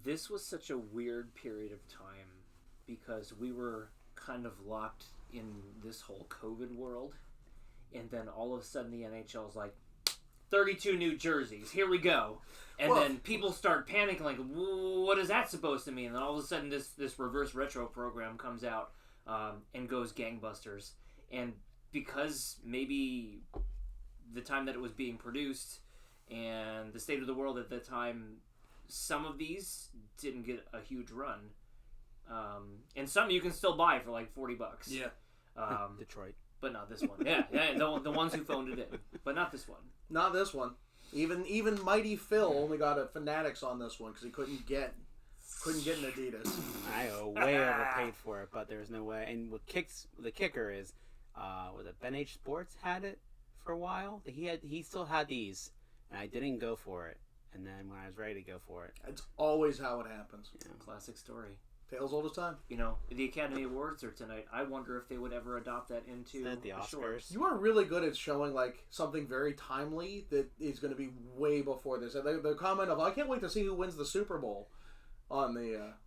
This was such a weird period of time because we were kind of locked in this whole COVID world, and then all of a sudden the NHL is like, 32 new jerseys, here we go. And then people start panicking like, what is that supposed to mean? And then all of a sudden this reverse retro program comes out and goes gangbusters. And because maybe the time that it was being produced and the state of the world at the time, some of these didn't get a huge run. And some you can still buy for like $40. Yeah. Detroit. But not this one. Yeah, the ones who phoned it in. But not this one. Not this one. Even Mighty Phil only got a Fanatics on this one because he couldn't get an Adidas. I way overpaid for it, but there's no way. And the kicker is, was it Ben H Sports had it for a while? He still had these, and I didn't go for it. And then when I was ready to go for it, It's always how it happens. Yeah. Classic story. Tales old as time. You know, the Academy Awards are tonight. I wonder if they would ever adopt that into the Oscars. shorts. You are really good at showing like something very timely that is going to be way before this. The comment of I can't wait to see who wins the Super Bowl on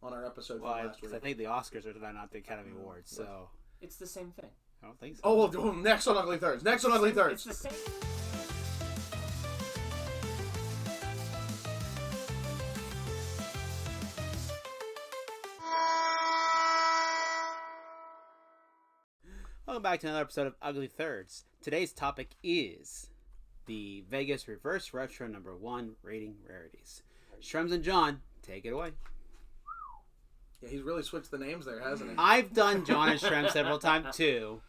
our episode from last week. I think the Oscars are tonight, not the Academy Awards. So it's the same thing. I don't think so. Oh, we'll do next on Ugly Thirds. Next on Ugly Thirds. It's the same. Welcome back to another episode of Ugly Thirds. Today's topic is the Vegas Reverse Retro #1 rating rarities. Shrems and John, take it away. Yeah, he's really switched the names there, hasn't he? I've done John and Shrem several times too.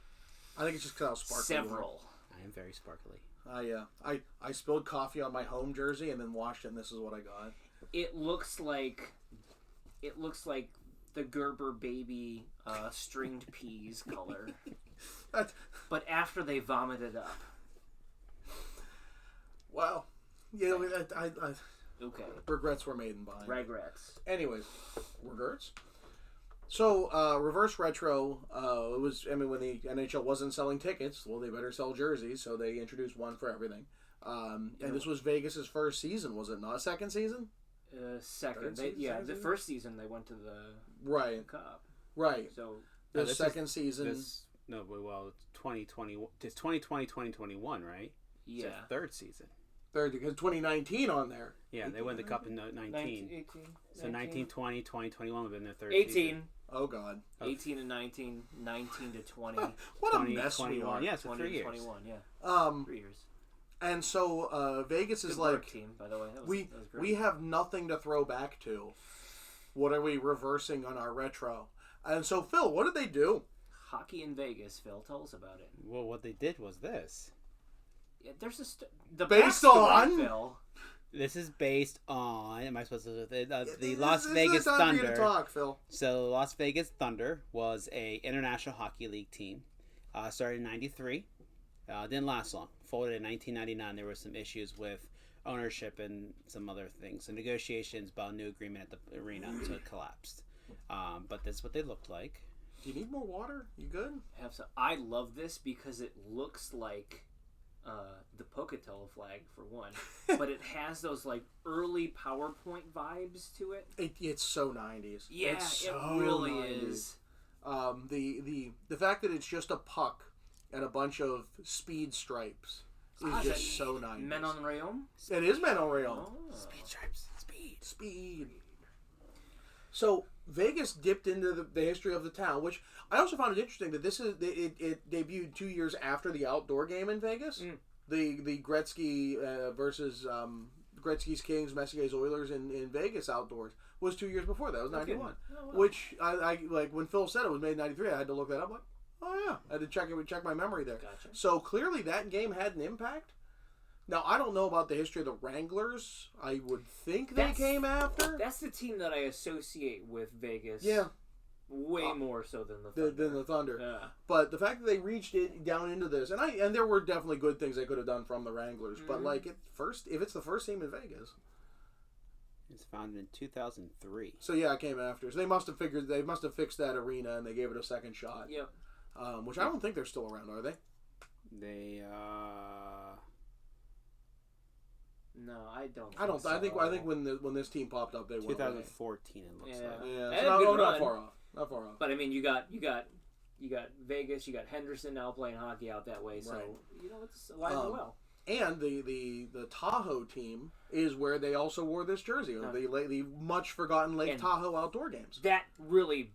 I think it's just because I was sparkly. Several. I am very sparkly. I spilled coffee on my home jersey and then washed it, and this is what I got. It looks like the Gerber baby stringed peas color. But after they vomited up. Wow. Yeah, I Okay. regrets were made in behind. Regrets. Anyways, regrets. So, reverse retro, it was, when the NHL wasn't selling tickets, well, they better sell jerseys, so they introduced one for everything. And this was Vegas's first season, was it not? Second season? Second. The first season they went to the Cup. Right. So, the second season... No, well, 2020. It's 2020, 2021, right? Yeah. It's the third season. Third, because 2019 on there. Yeah, they won the Cup in 19. 18, So 19, 20, 2021 would have been their third 18. season. Oh, God. 18 and 19, 19 to 20. What a mess we are. Yeah, so 20 3 to years. 21, yeah. 3 years. And so Vegas is Good like, work, team, by the way. That was great. we have nothing to throw back to. What are we reversing on our retro? And so, Phil, what did they do? Hockey in Vegas, Phil. Tell us about it. Well, what they did was this. Yeah, there's Based on? Phil. This is based on. Am I supposed to? The This Las is Vegas the time for you Thunder. to talk, Phil. So, Las Vegas Thunder was a International Hockey League team. Started in '93. Didn't last long. Folded in 1999. There were some issues with ownership and some other things. So negotiations about a new agreement at the arena, so it collapsed. But that's what they looked like. Do you need more water? You good? I love this because it looks like the Pocatello flag for one, but it has those like early PowerPoint vibes to it. It's so 90s. Yeah, it's so it really 90s. is. The fact that it's just a puck and a bunch of speed stripes is just so 90s. Men on Rayon? It is Men on Rayon. Oh. Speed stripes. Speed. So Vegas dipped into the history of the town, which I also found it interesting that it debuted 2 years after the outdoor game in Vegas. The Gretzky versus Gretzky's Kings, Messier's Oilers in Vegas outdoors was 2 years before that. It was 91. Oh, wow. Which I like when Phil said it was made in 93. I had to look that up. Like, oh yeah, I had to check my memory there. Gotcha. So clearly that game had an impact. Now, I don't know about the history of the Wranglers. I would think they came after. That's the team that I associate with Vegas. Yeah. Way more so than the Thunder. Than the Thunder. Yeah. But the fact that they reached it down into this, and there were definitely good things they could have done from the Wranglers. Mm-hmm. But like if it's the first team in Vegas, it's founded in 2003. So yeah, it came after. So they must have fixed that arena and they gave it a second shot. Yep. Which I don't think they're still around, are they? They No, I don't. I don't. So. I think when this team popped up, they went 2014. It looks like. Yeah, so not far off. Not far off. But I mean, you got Vegas, you got Henderson now playing hockey out that way, so it's alive and well. And the Tahoe team is where they also wore this jersey. The much forgotten Lake Tahoe outdoor games. That really,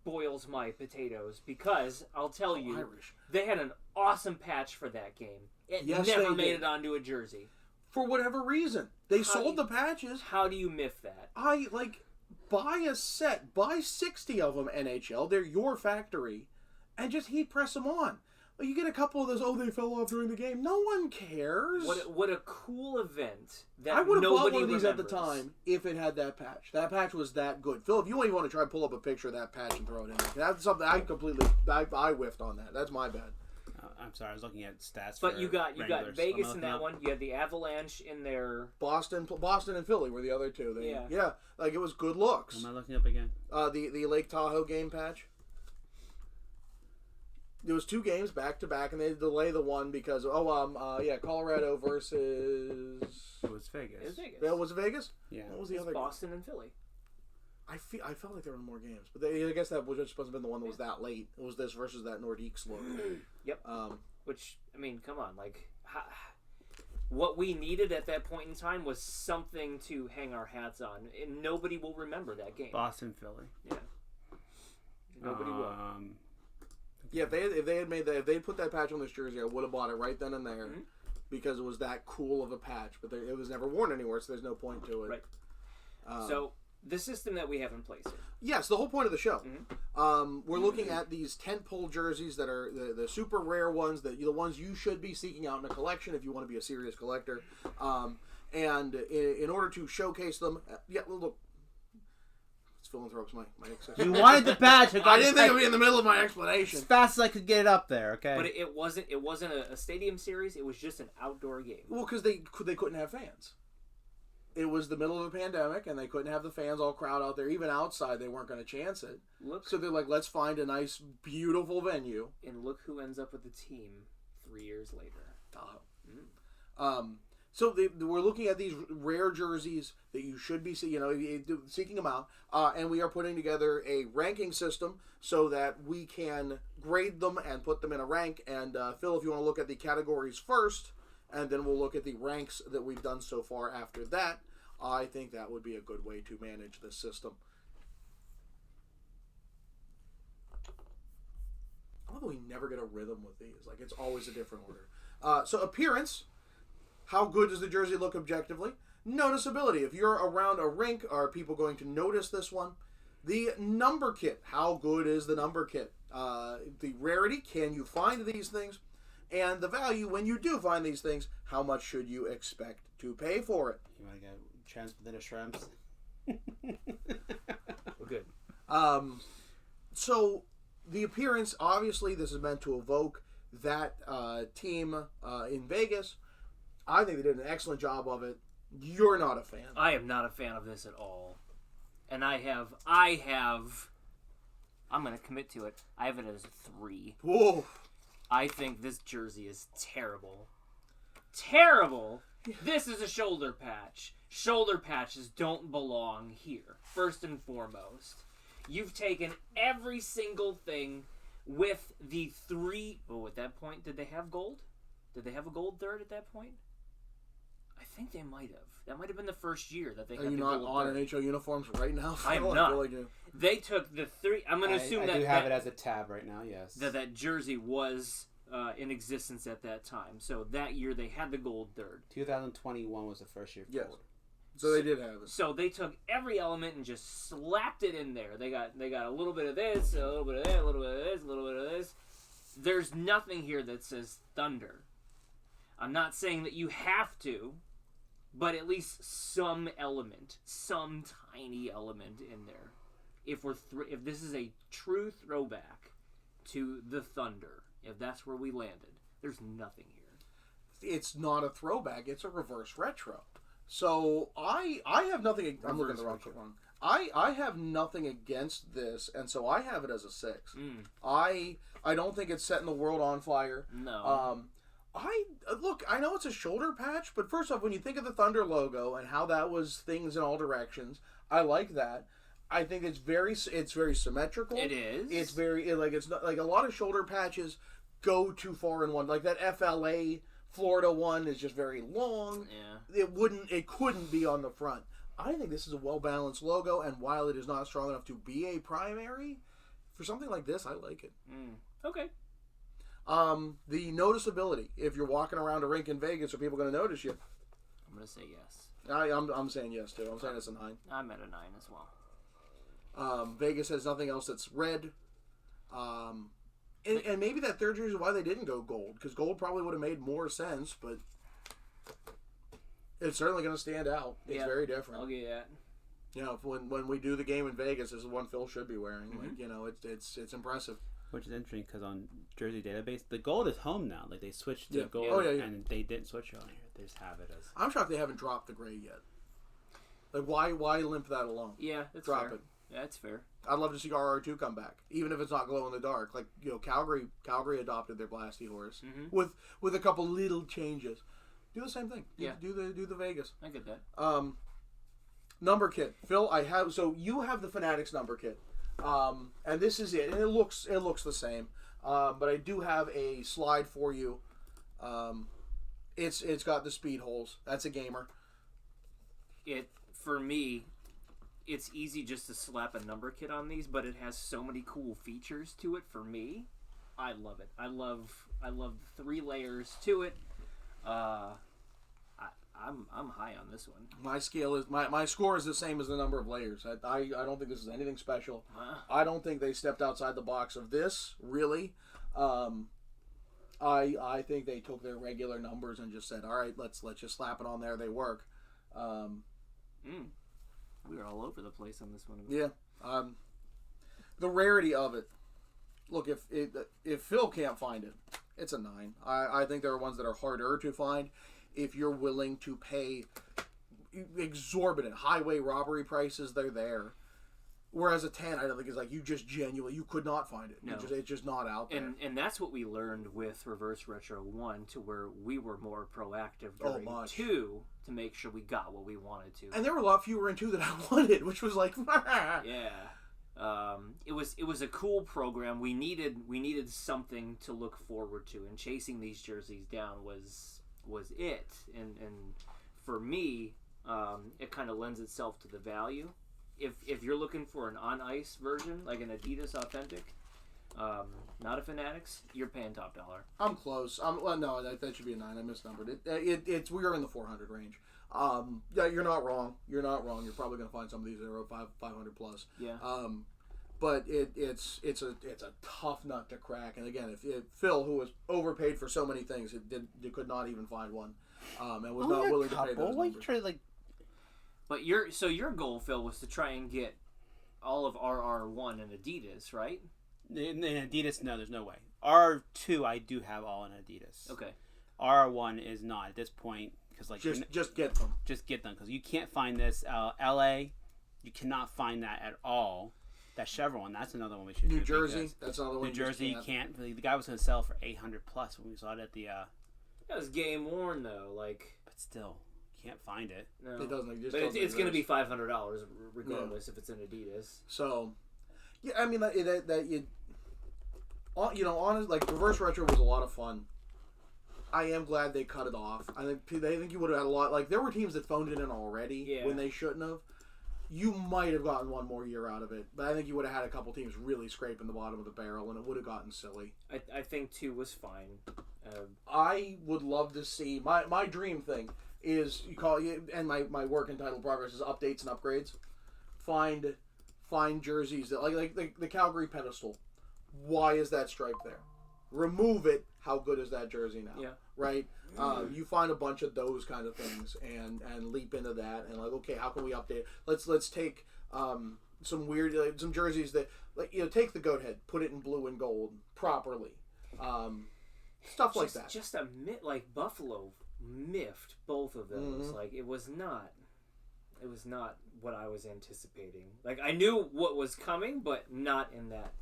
boils my potatoes because I'll tell you, Irish. They they had an awesome patch for that game. It never made it onto a jersey. For whatever reason. They sold the patches. How do you miff that? Buy a set. Buy 60 of them, NHL. They're your factory. And just heat press them on. You get a couple of those, they fell off during the game. No one cares. What a cool event that I would have bought one of remembers. these at the time if it had that patch. That patch was that good. Phil, if you even want to try and pull up a picture of that patch and throw it in there. That's something I whiffed on that. That's my bad. I'm sorry, I was looking at stats. But you got Vegas in that one. You had the Avalanche in there. Boston and Philly were the other two. It was good looks. Am I looking up again? The Lake Tahoe game patch. There was 2 games back to back, and they delay the one because Colorado versus. It was Vegas. It was Vegas. Yeah, was it Vegas? Yeah. What was the other? Boston and Philly. I felt like there were more games, but I guess that was just supposed to have been the one that was that late. It was this versus that Nordiques look. Yep. Which, I mean, come on, what we needed at that point in time was something to hang our hats on, and nobody will remember that game. Boston, Philly. Yeah. Nobody will. Yeah, if they had put that patch on this jersey, I would have bought it right then and there because it was that cool of a patch. But it was never worn anywhere, so there's no point to it. Right. So the system that we have in place here. Yes, the whole point of the show. We're looking at these tentpole jerseys that are the super rare ones, the ones you should be seeking out in a collection if you want to be a serious collector. And in order to showcase them, look. Phil interrupts my You wanted the patch. I didn't think I'd be in the middle of my explanation. As fast as I could get it up there, okay? But it wasn't a stadium series. It was just an outdoor game. Well, because they couldn't have fans. It was the middle of a pandemic, and they couldn't have the fans all crowd out there. Even outside, they weren't going to chance it. So they're like, let's find a nice, beautiful venue. And look who ends up with the team 3 years later. So we're looking at these rare jerseys that you should be seeking them out, and we are putting together a ranking system so that we can grade them and put them in a rank. And Phil, if you want to look at the categories first, and then we'll look at the ranks that we've done so far after that, I think that would be a good way to manage this system. I love that we never get a rhythm with these. It's always a different order. So appearance. How good does the jersey look objectively? Noticeability. If you're around a rink, are people going to notice this one? The number kit. How good is the number kit? The rarity. Can you find these things? And the value, when you do find these things, how much should you expect to pay for it? You want to go Transbanana Shrimps? We're good. So, the appearance, obviously, this is meant to evoke that team in Vegas. I think they did an excellent job of it. You're not a fan. I am not a fan of this at all. And I'm going to commit to it. I have it as 3. Whoa. I think this jersey is terrible. Terrible! This is a shoulder patch. Shoulder patches don't belong here, first and foremost. You've taken every single thing with the 3... Oh, at that point, did they have gold? Did they have a gold third at that point? I think they might have. That might have been the first year that they had the gold third. Are you not on NHL uniforms right now? I am not. They took the 3... I'm going to assume that... I do have it as a tab right now, yes. That jersey was in existence at that time. So that year they had the gold third. 2021 was the first year. Yes. So they did have it. So they took every element and just slapped it in there. They got a little bit of this, a little bit of that, a little bit of this, a little bit of this. There's nothing here that says Thunder. I'm not saying that you have to, but at least some element, some tiny element in there. If this is a true throwback to the Thunder, if that's where we landed, there's nothing here. It's not a throwback; it's a reverse retro. So I have nothing. I'm looking at the wrong one. I have nothing against this, and so I have it as a 6. I don't think it's setting the world on fire. No. I know it's a shoulder patch, but first off, when you think of the Thunder logo and how that was things in all directions, I like that. I think it's very symmetrical. It is. It's very it's not like a lot of shoulder patches go too far in one. Like that FLA Florida one is just very long. Yeah. It couldn't be on the front. I think this is a well balanced logo, and while it is not strong enough to be a primary, for something like this, I like it. Okay. The noticeability. If you're walking around a rink in Vegas, are people going to notice you? I'm going to say yes. I'm saying yes too. I'm saying it's a 9. I'm at a 9 as well. Vegas has nothing else that's red. And maybe that third jersey is why they didn't go gold, because gold probably would have made more sense, but it's certainly going to stand out. It's very different. I'll get that. You know, when we do the game in Vegas, this is one Phil should be wearing. Like, you know, it's impressive. Which is interesting because on Jersey Database, the gold is home now. Like they switched to gold, and they didn't switch on here. They just have it as. I'm shocked they haven't dropped the gray yet. Like why limp that alone? Yeah, that's drop fair. it. Yeah, that's fair. I'd love to see RR2 come back, even if it's not glow in the dark. Like Calgary adopted their Blasty horse with a couple little changes. Do the same thing. Do the Vegas. I get that. Number kit, Phil. You have the Fanatics number kit. And this is it, and it looks the same. But I do have a slide for you. It's got the speed holes. That's a gamer. For me, it's easy just to slap a number kit on these, but it has so many cool features to it. For me, I love it. I love the 3 layers to it. I'm high on this one. My scale is my score is the same as the number of layers. I don't think this is anything special. I don't think they stepped outside the box of this, really. I think they took their regular numbers and just said, all right, let's just slap it on there. They work. We were all over the place on this one. Yeah. The rarity of it. Look, if Phil can't find it, it's a 9. I think there are ones that are harder to find. If you're willing to pay exorbitant highway robbery prices, they're there. Whereas a 10, I don't think is like you could not find it. No. It's just not out there. And that's what we learned with Reverse Retro 1, to where we were more proactive during 2 to make sure we got what we wanted to. And there were a lot fewer in 2 than I wanted, which was like yeah. It was a cool program. We needed something to look forward to, and chasing these jerseys down was it. And for me, it kind of lends itself to the value. If you're looking for an on ice version, like an Adidas Authentic, not a Fanatics, you're paying top dollar. I'm close. No, that should be a 9. I misnumbered it. We are in the 400 range. Yeah, you're not wrong. You're probably going to find some of these that are 500 plus. Yeah. But it's a tough nut to crack. And again, if Phil, who was overpaid for so many things, you could not even find one, and was not willing to pay those numbers. But your goal, Phil, was to try and get all of RR1 and Adidas, right? In Adidas, no, there's no way. RR2, I do have all in Adidas. Okay. RR1 is not at this point, because just get them. Just get them, because you can't find this. LA, you cannot find that at all. That Chevron, that's another one we should do. New Jersey, that's another one. New Jersey, you can't. The guy was going to sell for $800 plus when we saw it at the. That was game worn though, But still, you can't find it. No, it doesn't exist. But it's going to be $500 regardless if it's an Adidas. So, yeah, I mean honest, like Reverse Retro was a lot of fun. I am glad they cut it off. I think you would have had a lot. Like there were teams that phoned it in already when they shouldn't have. You might have gotten one more year out of it, but I think you would have had a couple teams really scraping the bottom of the barrel, and it would have gotten silly. I think 2 was fine. I would love to see my dream thing is and my work entitled progress is updates and upgrades. Find jerseys that like the Calgary pedestal. Why is that stripe there? Remove it. How good is that jersey now? Yeah. Right. You find a bunch of those kind of things and leap into that and like, okay, how can we update? Let's take some weird some jerseys that take the goat head, put it in blue and gold properly, stuff like that. Just a like Buffalo miffed both of those. Like it was not. it was not what I was anticipating. Like I knew what was coming, but not in that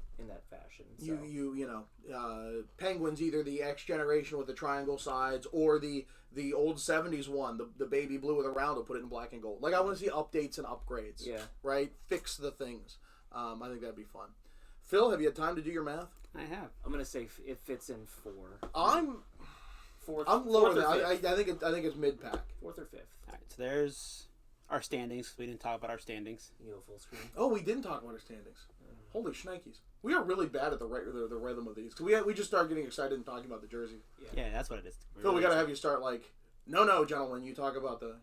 fashion. So. Penguins either the X generation with the triangle sides or the old 70s one, the baby blue with a round, will put it in black and gold. Like I want to see updates and upgrades. Yeah. Right? Fix the things. I think that'd be fun. Phil, have you had time to do your math? I have. I'm gonna say it fits in 4. I'm lower than that. I think it's mid pack. 4th or 5th. All right, so there's our standings. We didn't talk about our standings. You go full screen. Oh, we didn't talk about our standings. Holy shnikes. We are really bad at the rhythm of these. Cause we just started getting excited and talking about the jersey. Yeah, that's what it is. Phil, we got to have you start like, no, gentlemen, you talk about the...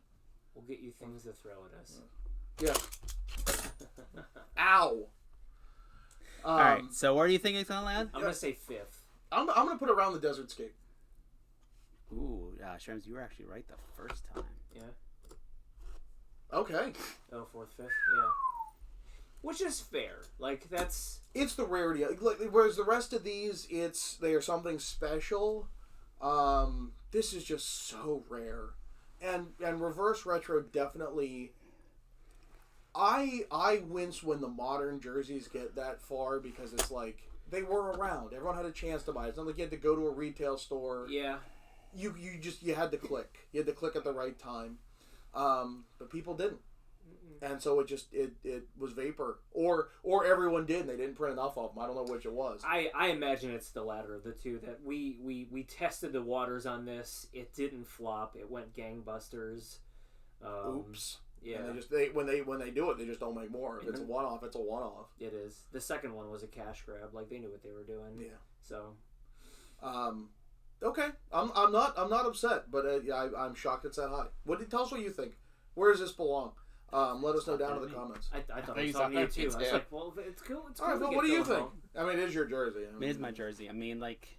We'll get you things to throw at us. Yeah. Ow. All right, so where do you think it's going to land? I'm going to say 5th. I'm going to put it around the Desert Scape. Ooh, Shrems, you were actually right the first time. Yeah. Okay. Oh, 4th, 5th, yeah. Which is fair. Like, that's... It's the rarity. Like, whereas the rest of these, they are something special. This is just so rare. And reverse retro definitely... I wince when the modern jerseys get that far because it's like, they were around. Everyone had a chance to buy it. It's not like you had to go to a retail store. Yeah. You had to click. You had to click at the right time. But people didn't. And so it was vapor, or everyone did, and they didn't print enough of them. I don't know which it was. I imagine it's the latter of the two. That we tested the waters on this. It didn't flop. It went gangbusters. Oops. Yeah. And when they do it, they just don't make more. If it's a one off, it's a one off. It is. The second one was a cash grab. Like they knew what they were doing. Yeah. So. Okay. I'm not upset, but I'm shocked it's that high. Tell us what you think. Where does this belong? Let us know down in the comments. I thought it was talking to you too. I was like, well, it's cool. It's cool. All right, Phil, what do you think? I mean, it is your jersey. It is my jersey. I mean, like,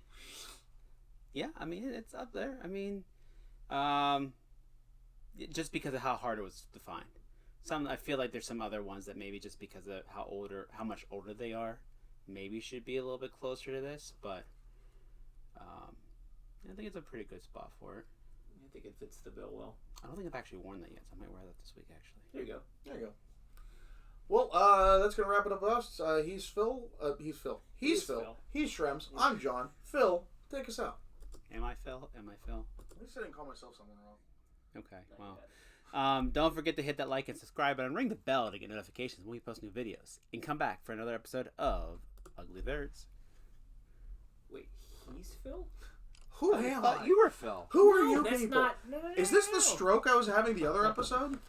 yeah. I mean, it's up there. I mean, just because of how hard it was to find. I feel like there's some other ones that maybe just because of how much older they are, maybe should be a little bit closer to this. But I think it's a pretty good spot for it. I think it fits the bill well. I don't think I've actually worn that yet, so I might wear that this week, actually. There you go. There you go. Well, that's going to wrap it up with us. He's Phil. He's Phil. He's Phil. He's Shrems. I'm John. Phil, take us out. Am I Phil? Am I Phil? At least I didn't call myself something wrong. Okay, well. Don't forget to hit that like and subscribe button and ring the bell to get notifications when we post new videos. And come back for another episode of Ugly Thirds. Wait, he's Phil? Who am I? You were Phil. Who are you that's people? Not, no, Is this the stroke I was having the other episode?